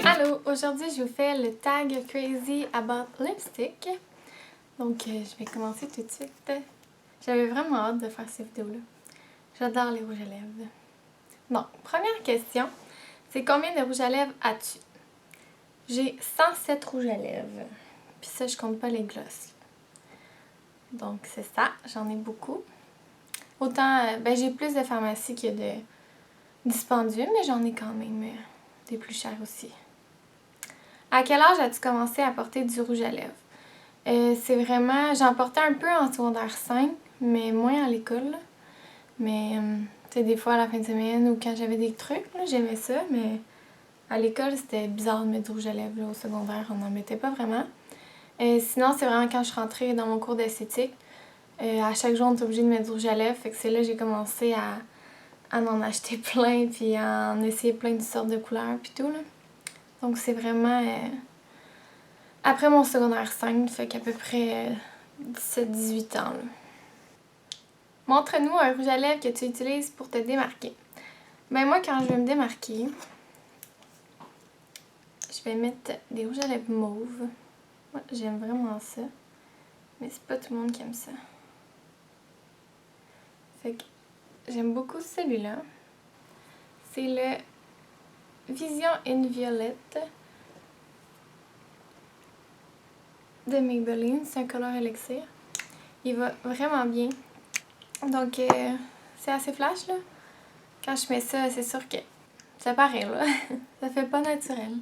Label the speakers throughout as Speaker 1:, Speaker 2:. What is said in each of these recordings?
Speaker 1: Allô, aujourd'hui je vous fais le tag Crazy About Lipstick. Donc je vais commencer tout de suite. J'avais vraiment hâte de faire cette vidéo-là. J'adore les rouges à lèvres. Donc, première question, c'est combien de rouges à lèvres as-tu? J'ai 107 rouges à lèvres. Puis ça, je compte pas les glosses. Donc c'est ça, j'en ai beaucoup. Autant, j'ai plus de pharmacie que de dispendieux, mais j'en ai quand même des plus chers aussi. À quel âge as-tu commencé à porter du rouge à lèvres? C'est vraiment... J'en portais un peu en secondaire 5, mais moins à l'école. Mais, tu sais, des fois à la fin de semaine ou quand j'avais des trucs, j'aimais ça, mais à l'école, c'était bizarre de mettre du rouge à lèvres. Là, au secondaire, on n'en mettait pas vraiment. Sinon, c'est vraiment quand je rentrais dans mon cours d'esthétique. À chaque jour, on était obligé de mettre du rouge à lèvres. Fait que c'est là que j'ai commencé à en acheter plein, puis à en essayer plein de sortes de couleurs, puis tout, là. Donc c'est vraiment après mon secondaire 5, fait qu'à peu près 17-18 ans, là. Montre-nous un rouge à lèvres que tu utilises pour te démarquer. Ben moi, quand je veux me démarquer, je vais mettre des rouges à lèvres mauves. Moi, j'aime vraiment ça, mais c'est pas tout le monde qui aime ça. Fait que j'aime beaucoup celui-là. C'est le Vision in Violet de Maybelline. C'est un color élixir. Il va vraiment bien. Donc, c'est assez flash, là. Quand je mets ça, c'est sûr que ça paraît, là. Ça fait pas naturel.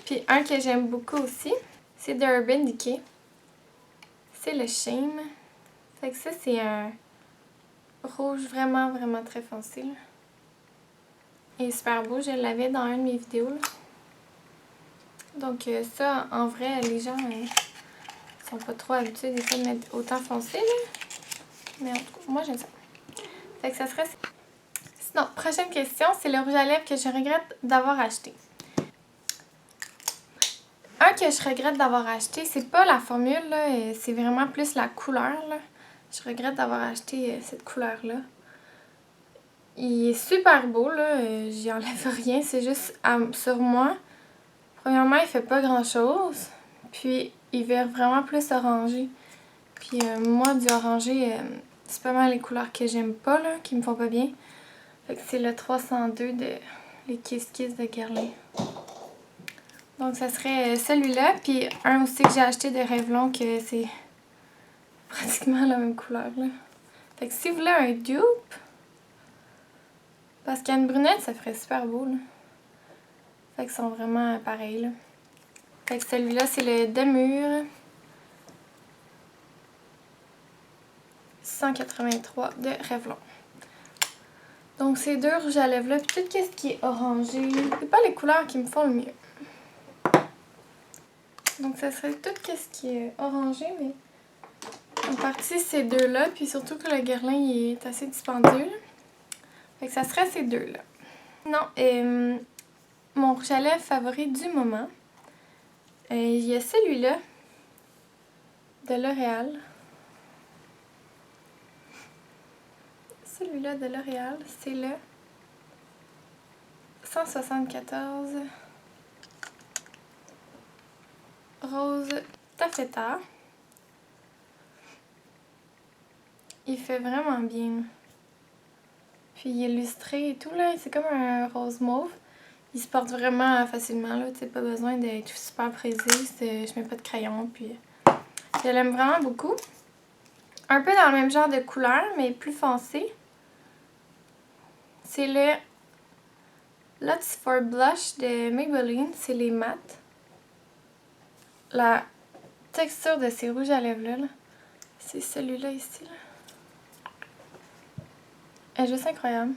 Speaker 1: Puis, un que j'aime beaucoup aussi, c'est de Urban Decay. C'est le Shame. Fait que ça, c'est un rouge vraiment, vraiment très foncé, là. Il est super beau. Je l'avais dans une de mes vidéos, là. Donc, ça, en vrai, les gens sont pas trop habitués des fois de mettre autant foncé, là. Mais en tout cas, moi, j'aime ça. Fait que ça serait... Sinon, prochaine question, c'est le rouge à lèvres que je regrette d'avoir acheté. Un que je regrette d'avoir acheté, c'est pas la formule, là, c'est vraiment plus la couleur, là. Je regrette d'avoir acheté cette couleur-là. Il est super beau, là, j'y enlève rien, c'est juste sur moi. Premièrement, il fait pas grand-chose, puis il vire vraiment plus orangé. Puis moi, du orangé, c'est pas mal les couleurs que j'aime pas, là, qui me font pas bien. Fait que c'est le 302 de les Kiss Kiss de Guerlain. Donc ça serait celui-là, puis un aussi que j'ai acheté de Revlon que c'est pratiquement la même couleur, là. Fait que si vous voulez un dupe, parce qu'il y a une brunette, ça ferait super beau, là. Fait qu'ils sont vraiment pareils, là. Fait que celui-là, c'est le Demure 183 de Revlon. Donc ces deux rouges à lèvres là, puis tout ce qui est orangé, c'est pas les couleurs qui me font le mieux. Donc ça serait tout ce qui est orangé, mais en partie ces deux-là, puis surtout que le Guerlain il est assez dispendieux, là. Fait que ça serait ces deux-là. Non, mon rouge à lèvres favori du moment, il y a celui-là de L'Oréal. Celui-là de L'Oréal, c'est le 174 Rose Taffeta. Il fait vraiment bien. Puis il est illustré et tout, là. C'est comme un rose mauve. Il se porte vraiment facilement, là. Tu sais, pas besoin d'être super prisé. Je mets pas de crayon, puis je l'aime vraiment beaucoup. Un peu dans le même genre de couleur, mais plus foncé. C'est le Lots for Blush de Maybelline. C'est les mat. La texture de ces rouges à lèvres-là, -là, c'est celui-là ici, là. Elle est juste incroyable.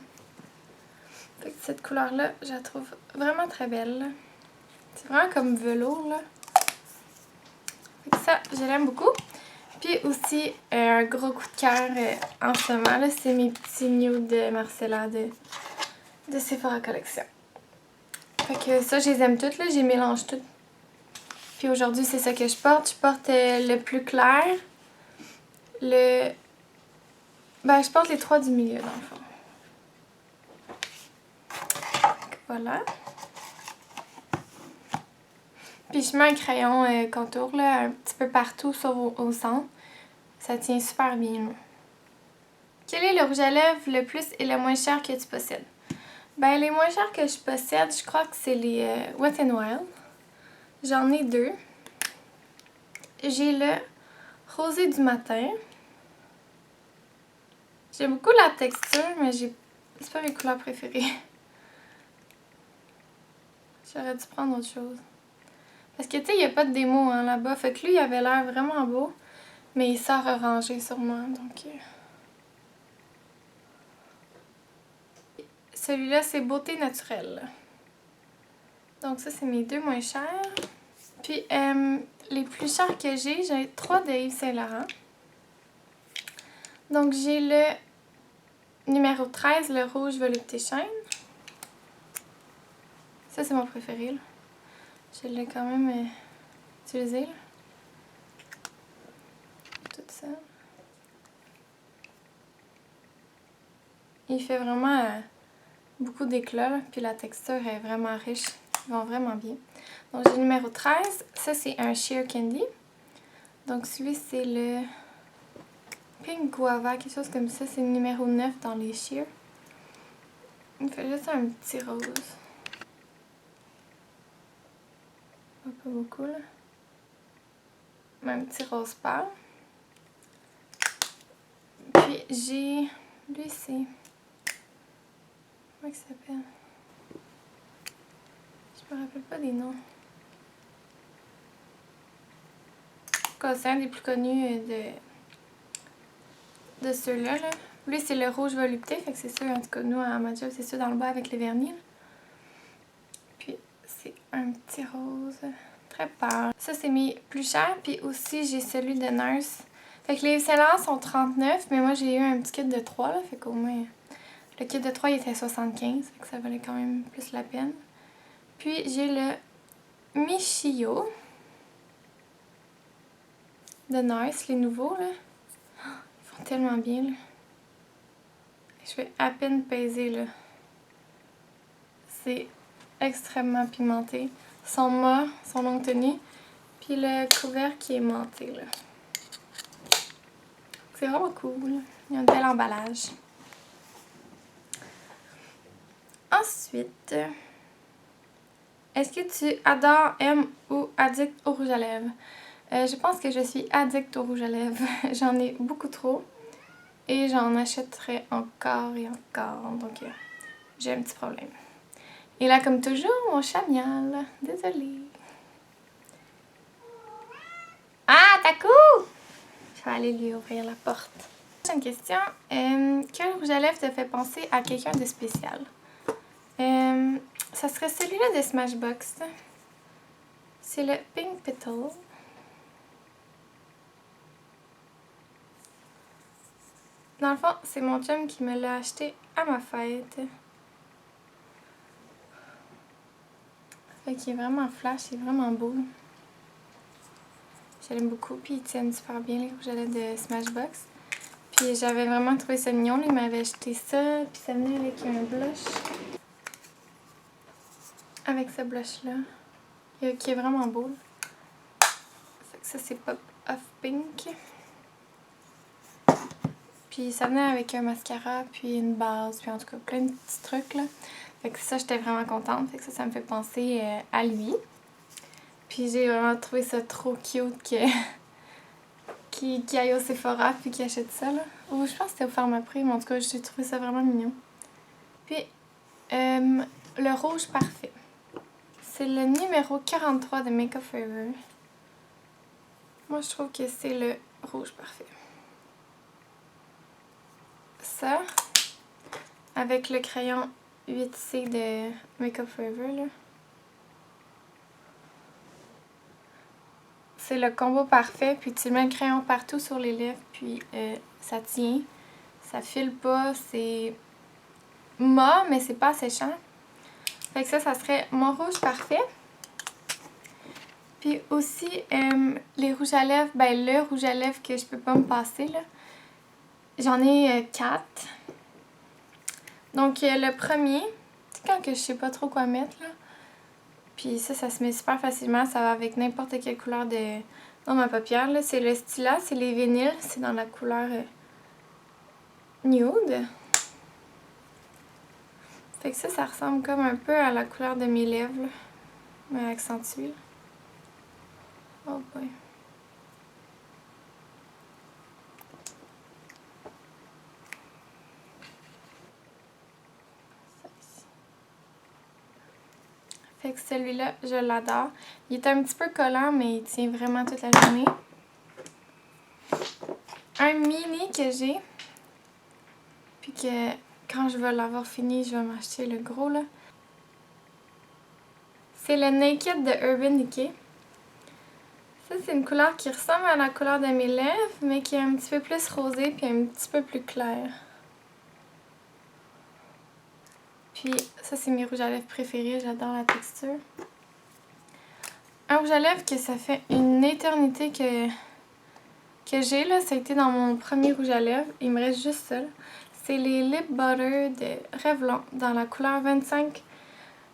Speaker 1: Fait que cette couleur-là, je la trouve vraiment très belle. C'est vraiment comme velours, là. Fait que ça, je l'aime beaucoup. Puis aussi, un gros coup de cœur en ce moment, là, c'est mes petits nudes de Marcella de Sephora Collection. Fait que ça, je les aime toutes, là. J'y mélange toutes. Puis aujourd'hui, c'est ça que je porte. Je porte le plus clair. Je porte les trois du milieu, dans le fond. collant. Puis je mets un crayon contour là, un petit peu partout sauf au centre. Ça tient super bien. Là. Quel est le rouge à lèvres le plus et le moins cher que tu possèdes? Ben les moins chers que je possède, je crois que c'est les Wet n Wild. J'en ai 2. J'ai le Rosé du matin. J'aime beaucoup la texture, mais c'est pas mes couleurs préférées. J'aurais dû prendre autre chose. Parce que tu sais, il n'y a pas de démo hein, là-bas. Fait que lui, il avait l'air vraiment beau. Mais il sort orangé sûrement. Donc. Celui-là, c'est Beauté naturelle. Donc ça, c'est mes 2 moins chers. Puis les plus chers que j'ai 3 de Yves Saint Laurent. Donc j'ai le numéro 13, le rouge volupté chaîne. Ça, c'est mon préféré. Là. Je l'ai quand même utilisé. Là. Tout ça. Il fait vraiment beaucoup d'éclat. Puis la texture est vraiment riche. Ils vont vraiment bien. Donc j'ai le numéro 13. Ça, c'est un Sheer Candy. Donc celui, c'est le Pink Guava, quelque chose comme ça. C'est le numéro 9 dans les Sheer. Il fait juste un petit rose. Pas beaucoup, là. Mais un petit rose pâle. Puis j'ai... Lui, c'est... Comment il s'appelle? Je me rappelle pas des noms. C'est un des plus connus de ceux-là. Là. Lui, c'est le rouge volupté. Fait que c'est sûr, en tout cas, nous, à ma job, c'est sûr dans le bas avec les vernis. Là. Puis, c'est un petit rose très pâle. Ça, c'est mes plus chers. Puis aussi, j'ai celui de Nurse. Fait que les Yves Saint Laurent sont 39, mais moi, j'ai eu un petit kit de 3. Là, fait qu'au moins, le kit de 3, il était 75. Fait que ça valait quand même plus la peine. Puis, j'ai le Michio de Nurse, les nouveaux. Là. Ils font tellement bien. Là. Je vais à peine peser. Là. C'est extrêmement pigmenté. Son mât, son longue tenue. Puis le couvercle qui est menté. Là. C'est vraiment cool. Là. Il y a un bel emballage. Ensuite, est-ce que tu adores, aimes ou addict au rouge à lèvres? Je pense que je suis addict au rouge à lèvres. J'en ai beaucoup trop. Et j'en achèterai encore et encore. Donc, j'ai un petit problème. Et là, comme toujours, mon chat miaule. Désolée. Ah, Taku! Je vais aller lui ouvrir la porte. Prochaine question. Quel rouge à lèvres te fait penser à quelqu'un de spécial? Ça serait celui-là de Smashbox. C'est le Pink Petal. Dans le fond, c'est mon chum qui me l'a acheté à ma fête. Fait qu'il est vraiment flash, il est vraiment beau. Je l'aime beaucoup, puis ils tiennent super bien les rouges à lèvres de Smashbox. Puis j'avais vraiment trouvé ça mignon, il m'avait acheté ça, puis ça venait avec un blush. Avec ce blush-là, qui est vraiment beau. Ça, c'est Pop of Pink. Puis ça venait avec un mascara, puis une base, puis en tout cas plein de petits trucs là. Fait que ça, j'étais vraiment contente. Fait que ça me fait penser à lui. Puis j'ai vraiment trouvé ça trop cute qu'il aille au Sephora puis qu'il achète ça là. Ou je pense que c'était au Pharmaprix, mais en tout cas, j'ai trouvé ça vraiment mignon. Puis le rouge parfait. C'est le numéro 43 de Make Up Forever. Moi, je trouve que c'est le rouge parfait. Ça, avec le crayon 8C de Make Up Forever, là. C'est le combo parfait, puis tu mets le crayon partout sur les lèvres, puis ça tient. Ça file pas, c'est mat, mais c'est pas séchant. Fait que ça serait mon rouge parfait. Puis aussi, les rouges à lèvres, ben le rouge à lèvres que je peux pas me passer, là. J'en ai 4. Donc le premier, quand que je sais pas trop quoi mettre, là. Puis ça se met super facilement. Ça va avec n'importe quelle couleur dans ma paupière, là. C'est le Stila, c'est les vinyles. C'est dans la couleur nude. Fait que ça ressemble comme un peu à la couleur de mes lèvres, là, mais accentuée. Oh boy. Fait que celui-là, je l'adore. Il est un petit peu collant, mais il tient vraiment toute la journée. Un mini que j'ai, puis que quand je vais l'avoir fini, je vais m'acheter le gros, là. C'est le Naked de Urban Decay. Ça, c'est une couleur qui ressemble à la couleur de mes lèvres, mais qui est un petit peu plus rosée puis un petit peu plus claire. Puis ça, c'est mes rouges à lèvres préférés. J'adore la texture. Un rouge à lèvres que ça fait une éternité que j'ai, là. Ça a été dans mon premier rouge à lèvres. Il me reste juste ça, là. C'est les Lip Butter de Revlon dans la couleur 25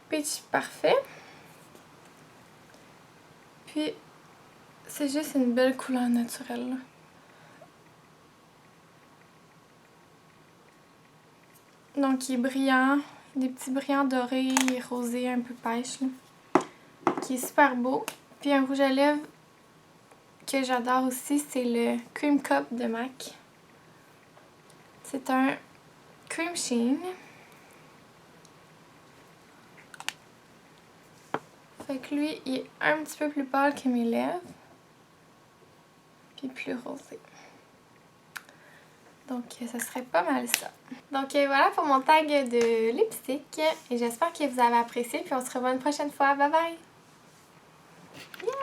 Speaker 1: Peach Parfait. Puis c'est juste une belle couleur naturelle, là. Donc il est brillant, des petits brillants dorés et rosés un peu pêche, là, qui est super beau. Puis un rouge à lèvres que j'adore aussi, c'est le Cream Cup de MAC. C'est un cream sheen. Fait que lui, il est un petit peu plus pâle que mes lèvres. Puis plus rosé. Donc ça serait pas mal ça. Donc voilà pour mon tag de lipstick. Et j'espère que vous avez apprécié. Puis on se revoit une prochaine fois. Bye bye! Yeah!